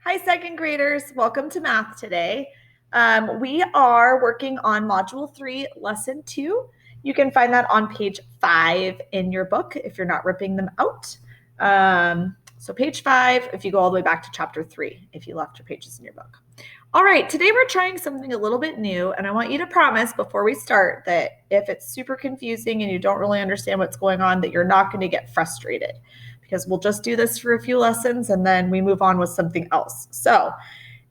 Hi, second graders. Welcome to math today. We are working on Module 3, Lesson 2. You can find that on page 5 in your book if you're not ripping them out. So page 5, if you go all the way back to Chapter 3, if you left your pages in your book. All right, today we're trying something a little bit new, and I want you to promise before we start that if it's super confusing and you don't really understand what's going on, that you're not going to get frustrated, because we'll just do this for a few lessons and then we move on with something else. So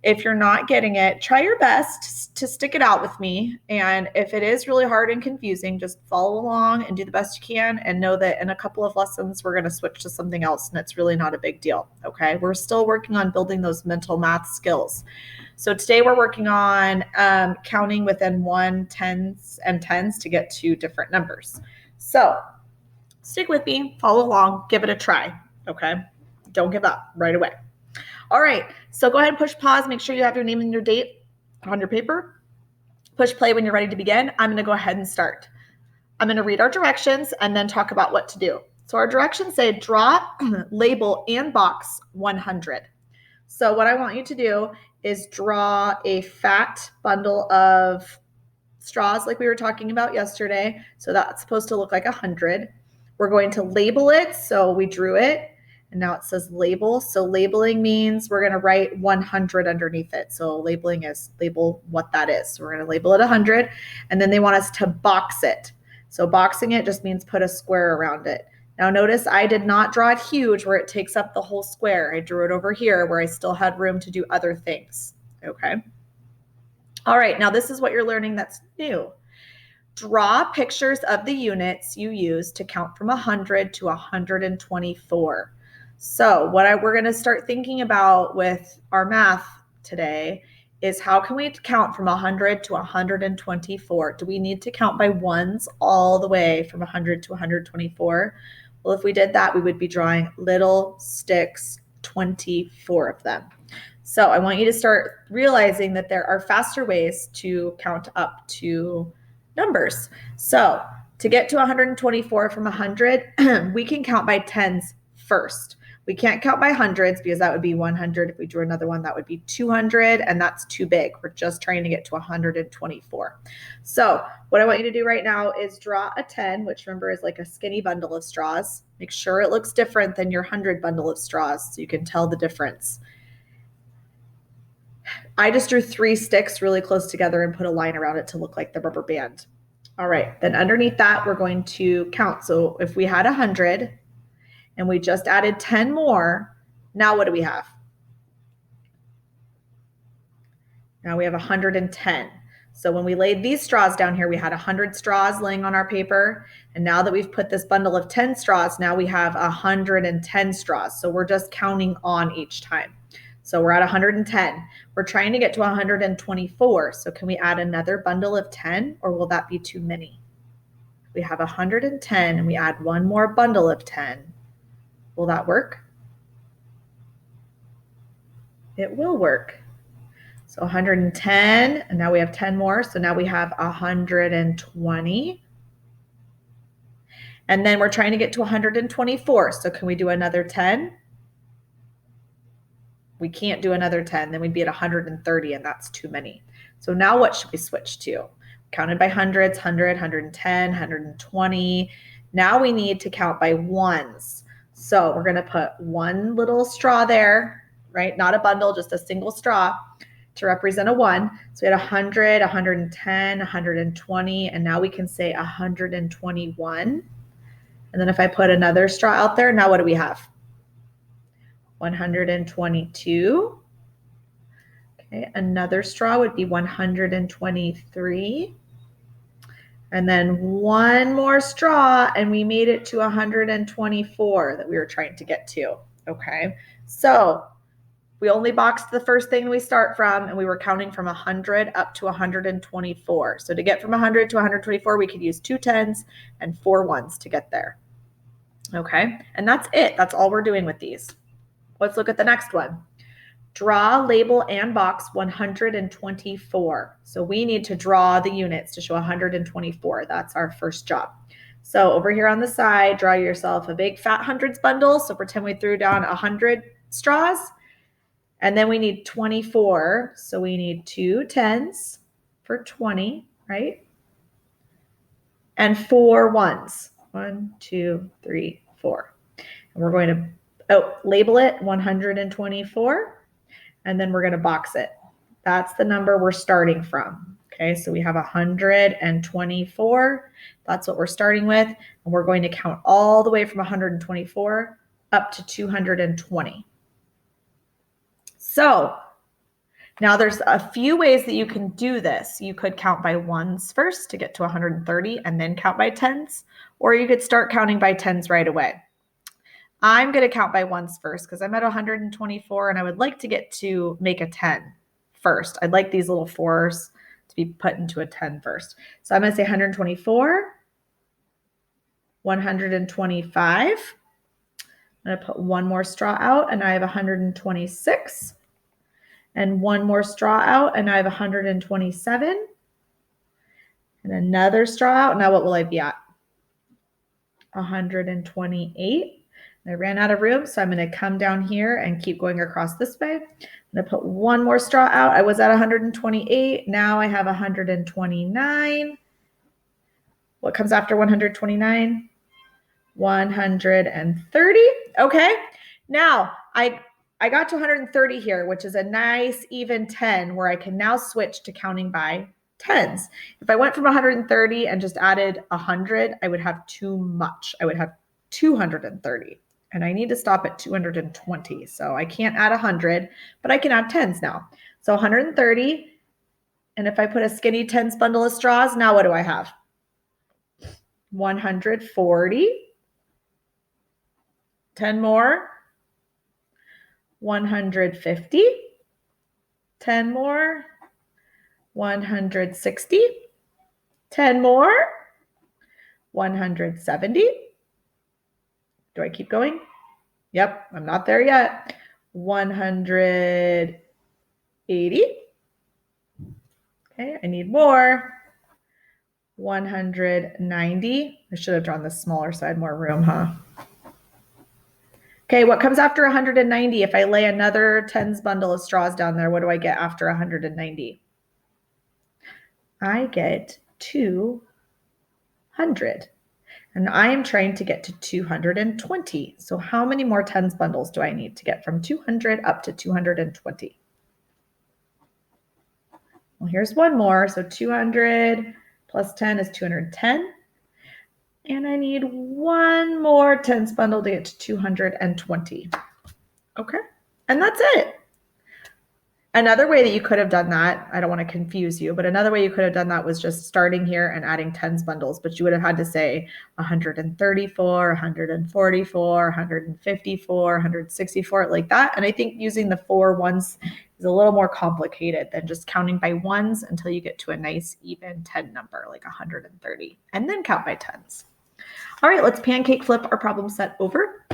if you're not getting it, try your best to stick it out with me. And if it is really hard and confusing, just follow along and do the best you can, and know that in a couple of lessons, we're going to switch to something else, and it's really not a big deal. Okay. We're still working on building those mental math skills. So today we're working on counting within 1, tens, and tens to get to different numbers. So stick with me, follow along, give it a try. Okay. Don't give up right away. All right, so go ahead and push pause. Make sure you have your name and your date on your paper. Push play when you're ready to begin. I'm going to go ahead and start. I'm going to read our directions and then talk about what to do. So our directions say draw, label, and box 100. So what I want you to do is draw a fat bundle of straws like we were talking about yesterday. So that's supposed to look like 100. We're going to label it. So we drew it. And now it says label. So labeling means we're going to write 100 underneath it. So labeling is label what that is. So we're going to label it 100. And then they want us to box it. So boxing it just means put a square around it. Now notice I did not draw it huge where it takes up the whole square. I drew it over here where I still had room to do other things. Okay. All right. Now this is what you're learning that's new. Draw pictures of the units you use to count from 100 to 124. So what we're going to start thinking about with our math today is how can we count from 100 to 124? Do we need to count by ones all the way from 100 to 124? Well, if we did that, we would be drawing little sticks, 24 of them. So I want you to start realizing that there are faster ways to count up to numbers. So to get to 124 from 100, we can count by tens first. We can't count by hundreds because that would be 100. If we drew another one, that would be 200, and that's too big. We're just trying to get to 124. So what I want you to do right now is draw a 10, which remember is like a skinny bundle of straws. Make sure it looks different than your 100 bundle of straws so you can tell the difference. I just drew 3 sticks really close together and put a line around it to look like the rubber band. All right, then underneath that, we're going to count. So if we had 100 and we just added 10 more, now what do we have? Now we have 110. So when we laid these straws down here, we had 100 straws laying on our paper. And now that we've put this bundle of 10 straws, now we have 110 straws. So we're just counting on each time. So we're at 110. We're trying to get to 124. So can we add another bundle of 10, or will that be too many? We have 110 and we add one more bundle of 10. Will that work? It will work. So 110, and now we have 10 more. So now we have 120. And then we're trying to get to 124. So can we do another 10? We can't do another 10, then we'd be at 130, and that's too many. So now what should we switch to? Counted by hundreds, 100, 110, 120. Now we need to count by ones. So we're going to put one little straw there, right? Not a bundle, just a single straw to represent a 1. So we had 100, 110, 120, and now we can say 121. And then if I put another straw out there, now what do we have? 122. Okay, another straw would be 123. And then one more straw, and we made it to 124 that we were trying to get to. Okay, so we only boxed the first thing we start from, and we were counting from 100 up to 124. So to get from 100 to 124, we could use 2 tens and 4 ones to get there. Okay, and that's it. That's all we're doing with these. Let's look at the next one. Draw, label, and box 124. So we need to draw the units to show 124. That's our first job. So over here on the side, draw yourself a big fat hundreds bundle. So pretend we threw down 100 straws. And then we need 24. So we need 2 10s for 20, right? And 4 1s. 1, 2, 3, 4. And we're going to label it 124. And then we're going to box it. That's the number we're starting from. Okay, so we have 124. That's what we're starting with. And we're going to count all the way from 124 up to 220. So now there's a few ways that you can do this. You could count by ones first to get to 130 and then count by tens, or you could start counting by tens right away. I'm going to count by ones first because I'm at 124 and I would like to get to make a 10 first. I'd like these little 4s to be put into a 10 first. So I'm going to say 124, 125. I'm going to put one more straw out and I have 126. And one more straw out and I have 127. And another straw out. Now what will I be at? 128. I ran out of room, so I'm going to come down here and keep going across this way. I'm going to put one more straw out. I was at 128. Now I have 129. What comes after 129? 130. Okay. Now I got to 130 here, which is a nice even 10 where I can now switch to counting by tens. If I went from 130 and just added 100, I would have too much. I would have 230. And I need to stop at 220. So I can't add 100, but I can add tens now. So 130. And if I put a skinny tens bundle of straws, now what do I have? 140. 10 more. 150. 10 more. 160. 10 more. 170. Do I keep going? Yep, I'm not there yet. 180. Okay, I need more. 190. I should have drawn the smaller side, more room, huh? Okay, what comes after 190? If I lay another tens bundle of straws down there, what do I get after 190? I get 200. And I am trying to get to 220. So how many more tens bundles do I need to get from 200 up to 220? Well, here's one more. So 200 plus 10 is 210. And I need one more tens bundle to get to 220. Okay, and that's it. Another way that you could have done that, I don't want to confuse you, but another way you could have done that was just starting here and adding tens bundles, but you would have had to say 134, 144, 154, 164, like that. And I think using the 4 ones is a little more complicated than just counting by ones until you get to a nice even 10 number, like 130, and then count by tens. All right, let's pancake flip our problem set over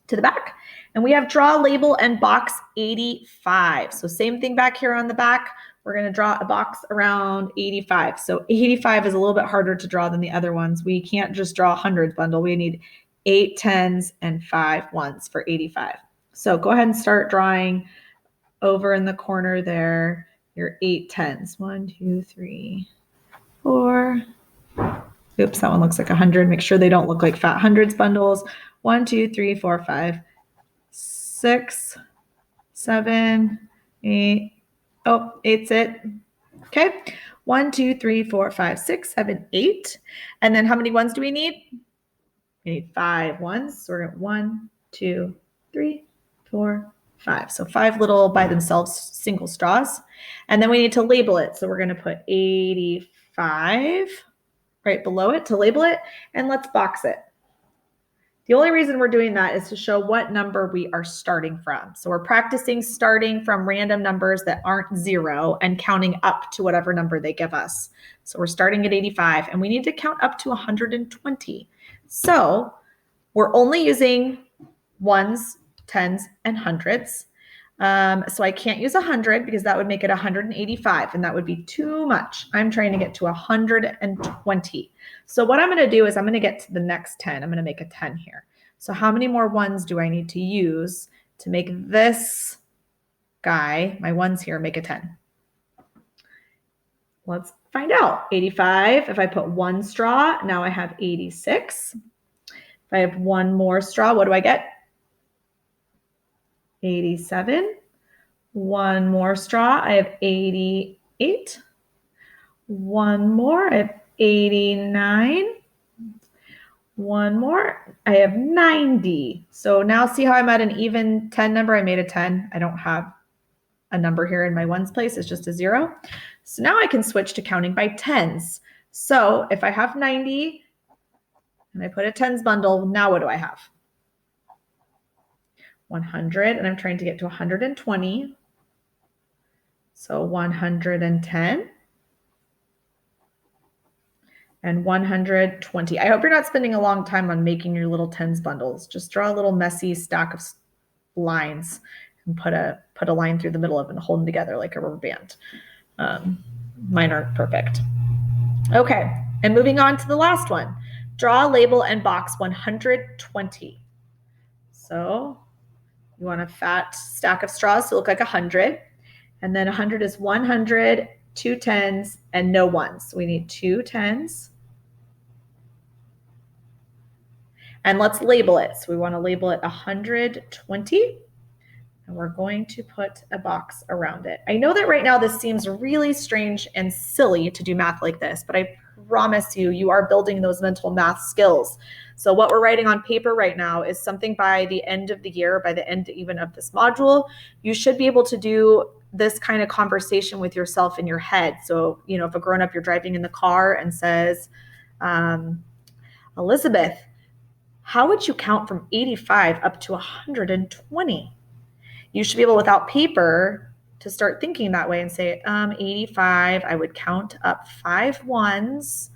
to the back. And we have draw, label, and box 85. So same thing back here on the back. We're going to draw a box around 85. So 85 is a little bit harder to draw than the other ones. We can't just draw a hundreds bundle. We need 8 10s and 5 ones for 85. So go ahead and start drawing over in the corner there your 8 10s. 1, 2, 3, 4. Oops, that one looks like 100. Make sure they don't look like fat hundreds bundles. 1, 2, 3, 4, 5, 6, 7, 8. Oh, 8's it. Okay. 1, 2, 3, 4, 5, 6, 7, 8. And then how many ones do we need? We need 5 ones. So we're at 1, 2, 3, 4, 5. So 5 little by themselves single straws. And then we need to label it. So we're going to put 85 right below it to label it. And let's box it. The only reason we're doing that is to show what number we are starting from. So we're practicing starting from random numbers that aren't 0 and counting up to whatever number they give us. So we're starting at 85 and we need to count up to 120. So we're only using ones, tens, and hundreds. So I can't use 100 because that would make it 185 and that would be too much. I'm trying to get to 120. So what I'm going to do is I'm going to get to the next 10. I'm going to make a 10 here. So how many more ones do I need to use to make this guy, my ones here, make a 10? Let's find out. 85, if I put one straw, now I have 86. If I have one more straw, what do I get? 87. One more straw, I have 88. One more, I have 89. One more, I have 90. So now see how I'm at an even 10 number? I made a 10. I don't have a number here in my ones place. It's just a 0. So now I can switch to counting by tens. So if I have 90 and I put a tens bundle, now what do I have? 100, and I'm trying to get to 120. So 110 and 120. I hope you're not spending a long time on making your little tens bundles. Just draw a little messy stack of lines and put a line through the middle of it and hold them together like a rubber band. Mine aren't perfect. Okay, and moving on to the last one. Draw, label, and box 120. So you want a fat stack of straws to look like 100. And then 100 is 100, 2 tens, and no ones. So we need 2 tens. And let's label it. So we want to label it 120. And we're going to put a box around it. I know that right now this seems really strange and silly to do math like this, but I promise you, you are building those mental math skills. So what we're writing on paper right now is something by the end of the year, by the end even of this module, you should be able to do this kind of conversation with yourself in your head. So, you know, if a grown-up, you're driving in the car and says, Elizabeth, how would you count from 85 up to 120? You should be able, without paper, to start thinking that way and say, 85, I would count up 5 ones,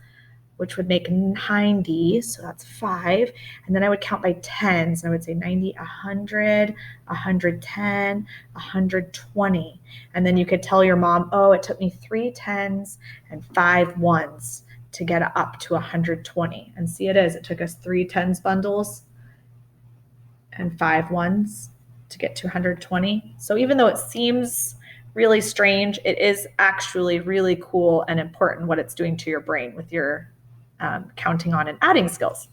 which would make 90, so that's 5. And then I would count by tens. I would say 90, 100, 110, 120. And then you could tell your mom, oh, it took me 3 tens and 5 ones to get up to 120. And see, it is. It took us 3 tens bundles and 5 ones to get to 120. So even though it seems really strange, it is actually really cool and important what it's doing to your brain with your counting on and adding skills.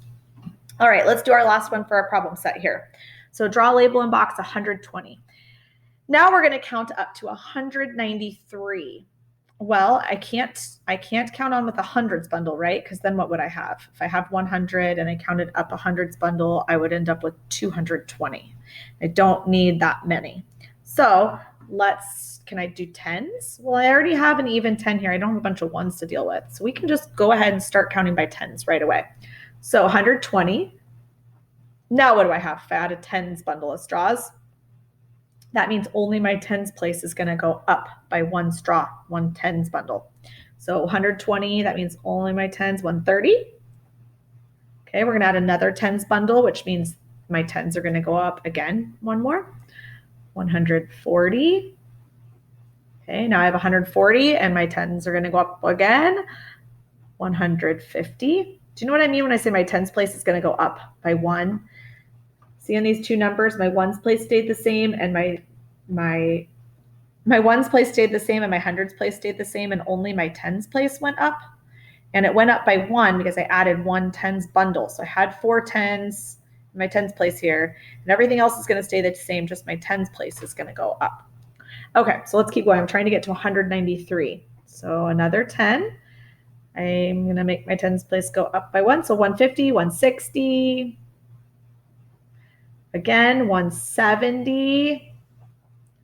All right, let's do our last one for our problem set here. So draw, label, and box 120. Now we're going to count up to 193. Well, I can't count on with a hundreds bundle, right? Because then what would I have? If I have 100 and I counted up a hundreds bundle, I would end up with 220. I don't need that many. So can I do tens? Well, I already have an even 10 here. I don't have a bunch of ones to deal with. So we can just go ahead and start counting by tens right away. So 120. Now what do I have? If I add a tens bundle of straws, that means only my tens place is going to go up by 1 straw, 1 tens bundle. So 120, that means only my tens, 130. Okay, we're going to add another tens bundle, which means my tens are going to go up again, 1 more. 140. Okay, now I have 140 and my tens are going to go up again. 150. Do you know what I mean when I say my tens place is going to go up by 1? See, in these two numbers, my ones place stayed the same and my ones place stayed the same and my hundreds place stayed the same, and only my tens place went up. And it went up by 1 because I added 1 tens bundle. So I had 4 tens in my tens place here, and everything else is going to stay the same, just my tens place is going to go up. Okay, so let's keep going. I'm trying to get to 193. So another 10. I'm going to make my tens place go up by 1. So 150, 160. Again, 170.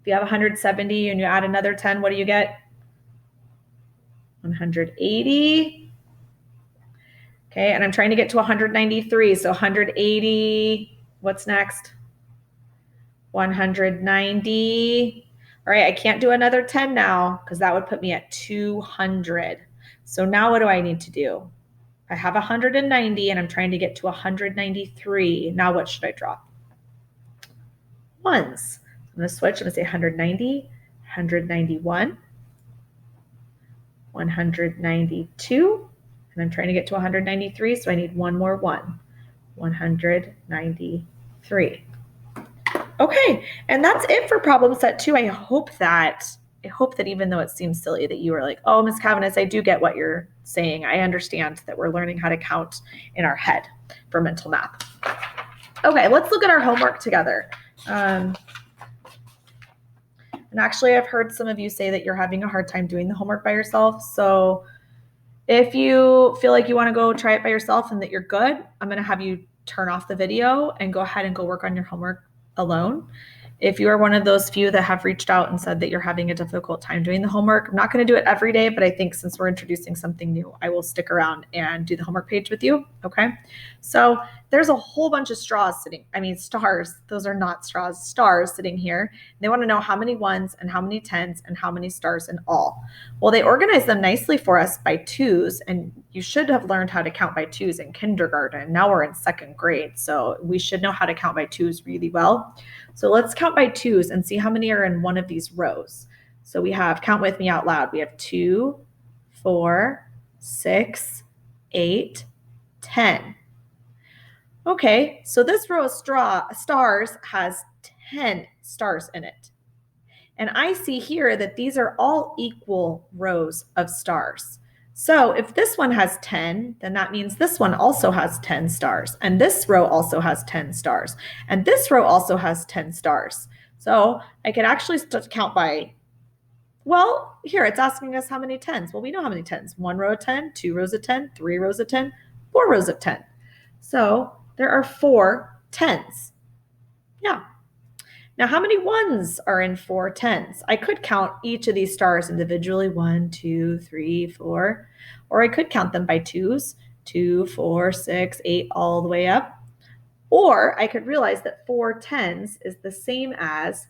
If you have 170 and you add another 10, what do you get? 180. Okay, and I'm trying to get to 193. So 180, what's next? 190. All right, I can't do another 10 now because that would put me at 200. So now what do I need to do? I have 190 and I'm trying to get to 193. Now what should I draw? Ones. I'm going to switch. I'm going to say 190, 191, 192, and I'm trying to get to 193, so I need 1 more 1. 193. Okay, and that's it for problem set 2. I hope that even though it seems silly that you were like, oh, Ms. Cavanis, I do get what you're saying. I understand that we're learning how to count in our head for mental math. Okay, let's look at our homework together. And actually, I've heard some of you say that you're having a hard time doing the homework by yourself. So if you feel like you want to go try it by yourself and that you're good, I'm going to have you turn off the video and go ahead and go work on your homework alone. If you are one of those few that have reached out and said that you're having a difficult time doing the homework, I'm not going to do it every day, but I think since we're introducing something new, I will stick around and do the homework page with you. Okay. So there's a whole bunch of stars. Those are not straws, stars sitting here. They want to know how many ones and how many tens and how many stars in all. Well, they organize them nicely for us by twos, and you should have learned how to count by twos in kindergarten. Now we're in 2nd grade, so we should know how to count by twos really well. So let's count by twos and see how many are in one of these rows. So we have, count with me out loud, we have 2, 4, 6, 8, 10. Okay, so this row of stars has 10 stars in it. And I see here that these are all equal rows of stars. So if this one has 10, then that means this one also has 10 stars. And this row also has 10 stars. And this row also has 10 stars. So I could actually count by, well, here it's asking us how many tens. Well, we know how many tens. 1 row of 10, 2 rows of 10, 3 rows of 10, 4 rows of 10. So there are 4 tens. Yeah. Now, how many ones are in 4 tens? I could count each of these stars individually, 1, 2, 3, 4, or I could count them by twos, 2, 4, 6, 8, all the way up. Or I could realize that 4 tens is the same as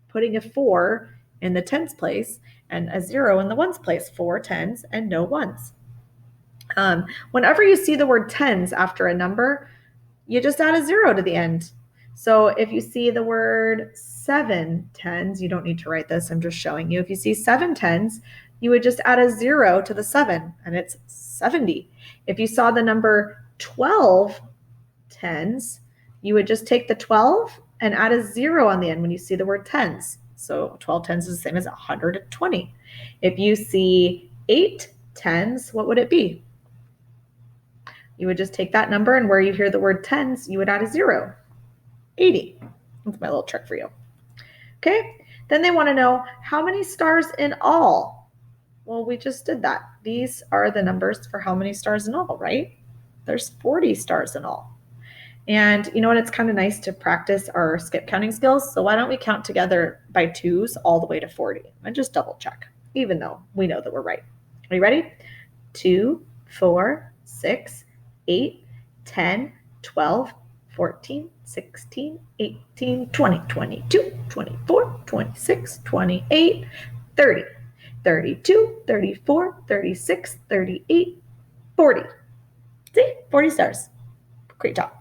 putting a 4 in the tens place and a 0 in the ones place, 4 tens and no ones. Whenever you see the word tens after a number, you just add a 0 to the end. So if you see the word 7 tens, you don't need to write this, I'm just showing you. If you see 7 tens, you would just add a 0 to the 7, and it's 70. If you saw the number 12 tens, you would just take the 12 and add a 0 on the end when you see the word tens. So 12 tens is the same as 120. If you see 8 tens, what would it be? You would just take that number, and where you hear the word tens, you would add a 0. 80. That's my little trick for you. Okay, then they want to know how many stars in all. Well, we just did that. These are the numbers for how many stars in all, right? There's 40 stars in all. And you know what? It's kind of nice to practice our skip counting skills. So why don't we count together by twos all the way to 40 and just double check, even though we know that we're right. Are you ready? 2, 4, 6, 8, 10, 12, 14, 16, 18, 20, 22, 24, 26, 28, 30, 32, 34, 36, 38, 40. See, 40 stars. Great job.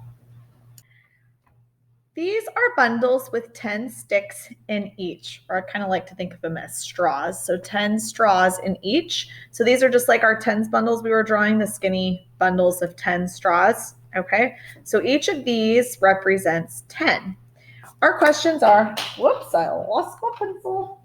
These are bundles with 10 sticks in each, or I kind of like to think of them as straws. So 10 straws in each. So these are just like our tens bundles we were drawing, the skinny bundles of 10 straws. Okay, so each of these represents 10. Our questions are, whoops, I lost my pencil.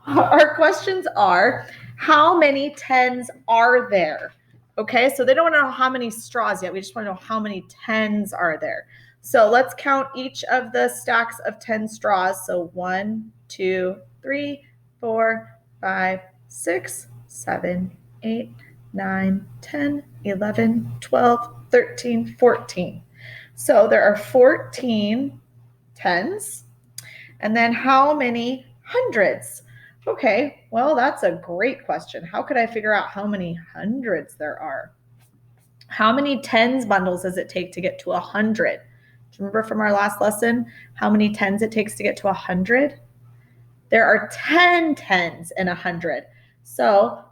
Our questions are, how many tens are there? Okay, so they don't want to know how many straws yet. We just want to know how many tens are there. So let's count each of the stacks of 10 straws. So 1, 2, 3, 4, 5, 6, 7, 8, 9, 10, 11, 12, 13, 14. So there are 14 tens. And then how many hundreds? Okay, well, that's a great question. How could I figure out how many hundreds there are? How many tens bundles does it take to get to 100? Do you remember from our last lesson how many tens it takes to get to 100? There are 10 tens in 100. So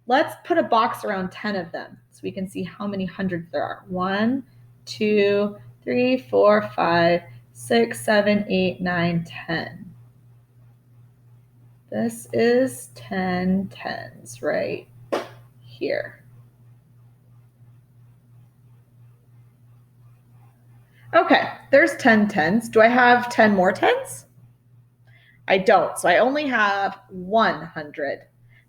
let's put a box around 10 of them so we can see how many hundreds there are. 1, 2, 3, 4, 5, 6, 7, 8, 9, 10. This is 10 tens right here. Okay, there's 10 tens. Do I have 10 more tens? I don't. So I only have 100.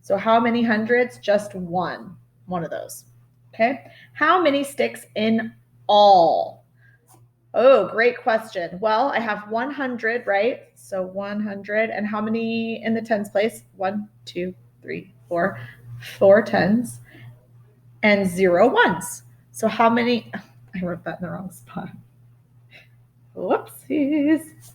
So how many hundreds? Just one of those. Okay. How many sticks in all? Oh, great question. Well, I have 100, right? So 100. And how many in the tens place? 1, 2, 3, 4. 4 tens and 0 ones. So how many? I wrote that in the wrong spot. Whoopsies.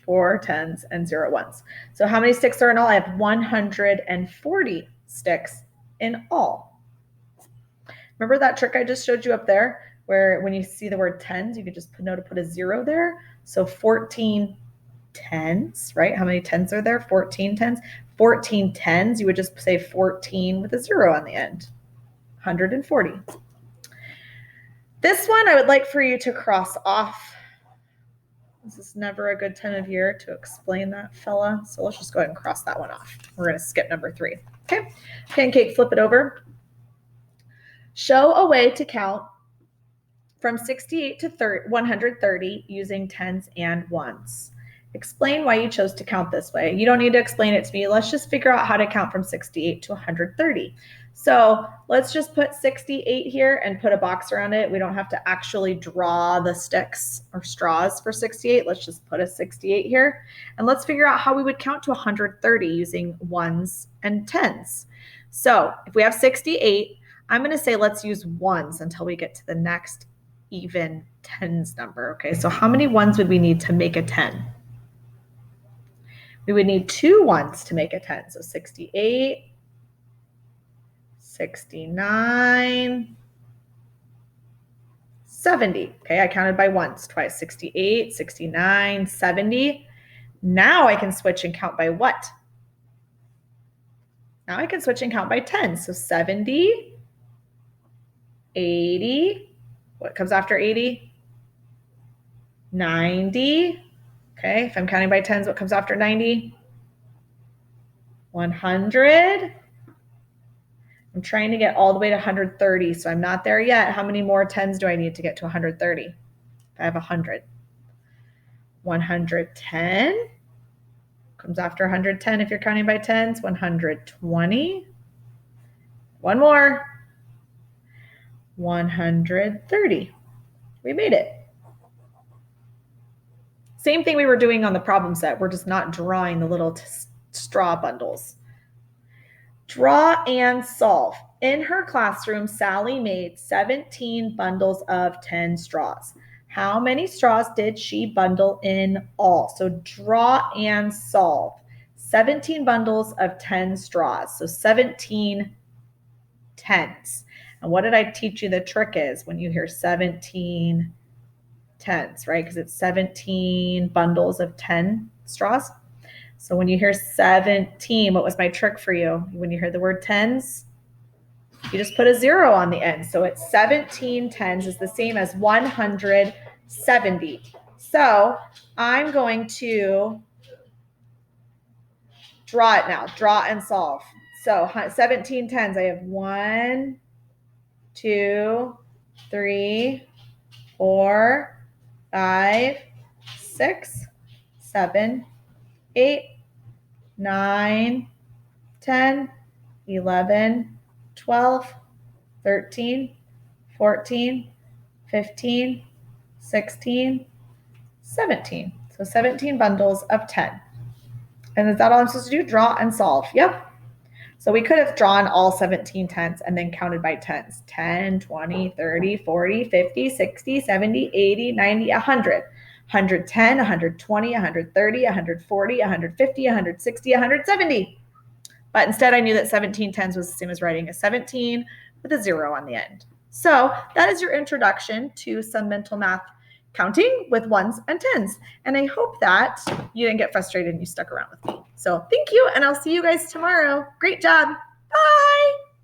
4 tens and 0 ones. So how many sticks are in all? I have 140 sticks in all. Remember that trick I just showed you up there where when you see the word tens, you could just put a 0 there. So 14 tens, right? How many tens are there? 14 tens. 14 tens, you would just say 14 with a 0 on the end. 140. This one I would like for you to cross off. This is never a good time of year to explain that, fella. So let's just go ahead and cross that one off. We're going to skip number 3. Okay. Pancake, flip it over. Show a way to count from 68 to 130 using tens and ones. Explain why you chose to count this way. You don't need to explain it to me. Let's just figure out how to count from 68 to 130. So let's just put 68 here and put a box around it. We don't have to actually draw the sticks or straws for 68. Let's just put a 68 here. And let's figure out how we would count to 130 using ones and tens. So if we have 68, I'm going to say let's use ones until we get to the next even tens number. Okay, so how many ones would we need to make a 10? We would need 2 ones to make a 10. So 68, 69, 70. Okay, I counted by ones twice. 68, 69, 70. Now I can switch and count by what? Now I can switch and count by 10. So 70, 80. What comes after 80? 90. Okay, if I'm counting by tens, what comes after 90? 100. I'm trying to get all the way to 130, so I'm not there yet. How many more tens do I need to get to 130? I have 100. 110 comes after 110 if you're counting by tens. 120. One more. 130. We made it. Same thing we were doing on the problem set. We're just not drawing the little straw bundles. Draw and solve. In her classroom, Sally made 17 bundles of 10 straws. How many straws did she bundle in all? So draw and solve. 17 bundles of 10 straws. So 17 tens. And what did I teach you the trick is when you hear 17 tens, right? Because it's 17 bundles of 10 straws. So when you hear 17, what was my trick for you? When you hear the word tens, you just put a 0 on the end. So it's 17 tens is the same as 170. So I'm going to draw it now. Draw and solve. So 17 tens, I have 1, 2, 3, 4, 5, 6, 7, 8, 9, 10, 11, 12, 13, 14, 15, 16, 17. So 17 bundles of 10. And is that all I'm supposed to do? Draw and solve. Yep. So we could have drawn all 17 tens and then counted by tens. 10, 20, 30, 40, 50, 60, 70, 80, 90, 100. 110, 120, 130, 140, 150, 160, 170. But instead I knew that 17 tens was the same as writing a 17 with a 0 on the end. So that is your introduction to some mental math counting with ones and tens. And I hope that you didn't get frustrated and you stuck around with me. So thank you, and I'll see you guys tomorrow. Great job. Bye.